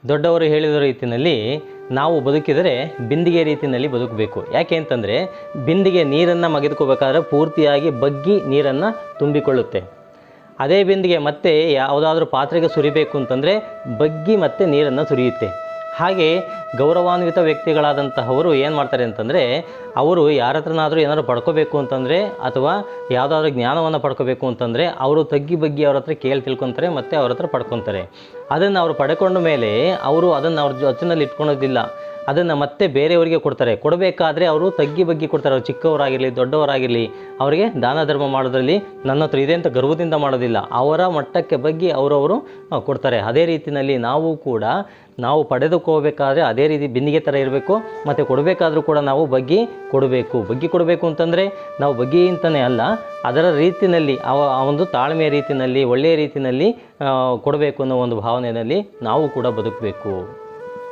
ದೊಡ್ಡವರು ಹೇಳಿದ ರೀತಿಯಲ್ಲಿ ನಾವು ಬದುಕಿದರೆ ಬಿಂದಿಗೆ ರೀತಿಯಲ್ಲಿ ಬದುಕಬೇಕು. ಯಾಕೆ ಅಂತಂದರೆ ಬಿಂದಿಗೆ ನೀರನ್ನು ಮಗೆದುಕೋಬೇಕಾದ್ರೆ ಪೂರ್ತಿಯಾಗಿ ಬಗ್ಗಿ ನೀರನ್ನು ತುಂಬಿಕೊಳ್ಳುತ್ತೆ. ಅದೇ ಬಿಂದಿಗೆ ಮತ್ತೆ ಯಾವುದಾದ್ರೂ ಪಾತ್ರೆಗೆ ಸುರಿಬೇಕು ಅಂತಂದರೆ ಬಗ್ಗಿ ಮತ್ತೆ ನೀರನ್ನು ಸುರಿಯುತ್ತೆ. ಹಾಗೆ ಗೌರವಾನ್ವಿತ ವ್ಯಕ್ತಿಗಳಾದಂತಹವರು ಏನು ಮಾಡ್ತಾರೆ ಅಂತಂದರೆ ಅವರು ಯಾರ ಹತ್ರನಾದರೂ ಏನಾದರೂ ಪಡ್ಕೋಬೇಕು ಅಂತಂದರೆ ಅಥವಾ ಯಾವುದಾದ್ರೂ ಜ್ಞಾನವನ್ನು ಪಡ್ಕೋಬೇಕು ಅಂತಂದರೆ ಅವರು ತಗ್ಗಿ ಬಗ್ಗಿ ಅವ್ರ ಹತ್ರ ಕೇಳಿ ತಿಳ್ಕೊತಾರೆ ಮತ್ತು ಅವ್ರ ಹತ್ರ ಪಡ್ಕೊತಾರೆ. ಅದನ್ನು ಅವರು ಪಡ್ಕೊಂಡ ಮೇಲೆ ಅವರು ಅದನ್ನು ಅವ್ರ ಜೊತೆಯಲ್ಲಿ ಇಟ್ಕೊಳೋದಿಲ್ಲ, ಅದನ್ನು ಮತ್ತೆ ಬೇರೆಯವರಿಗೆ ಕೊಡ್ತಾರೆ. ಕೊಡಬೇಕಾದ್ರೆ ಅವರು ತಗ್ಗಿ ಬಗ್ಗಿ ಕೊಡ್ತಾರೆ. ಅವರು ಚಿಕ್ಕವರಾಗಿರಲಿ ದೊಡ್ಡವರಾಗಿರಲಿ ಅವರಿಗೆ ದಾನ ಧರ್ಮ ಮಾಡೋದ್ರಲ್ಲಿ ನನ್ನ ಹತ್ರ ಇದೆ ಅಂತ ಗರ್ವದಿಂದ ಮಾಡೋದಿಲ್ಲ, ಅವರ ಮಟ್ಟಕ್ಕೆ ಬಗ್ಗಿ ಅವರವರು ಕೊಡ್ತಾರೆ. ಅದೇ ರೀತಿಯಲ್ಲಿ ನಾವು ಕೂಡ ನಾವು ಪಡೆದುಕೋಬೇಕಾದ್ರೆ ಅದೇ ರೀತಿ ಬಿಂದಿಗೆ ಥರ ಇರಬೇಕು, ಮತ್ತು ಕೊಡಬೇಕಾದ್ರೂ ಕೂಡ ನಾವು ಬಗ್ಗಿ ಕೊಡಬೇಕು ಅಂತಂದರೆ ನಾವು ಬಗ್ಗಿ ಅಂತಲೇ ಅಲ್ಲ, ಅದರ ರೀತಿಯಲ್ಲಿ ಆ ಒಂದು ತಾಳ್ಮೆಯ ರೀತಿಯಲ್ಲಿ ಒಳ್ಳೆಯ ರೀತಿಯಲ್ಲಿ ಕೊಡಬೇಕು ಅನ್ನೋ ಒಂದು ಭಾವನೆಯಲ್ಲಿ ನಾವು ಕೂಡ ಬದುಕಬೇಕು.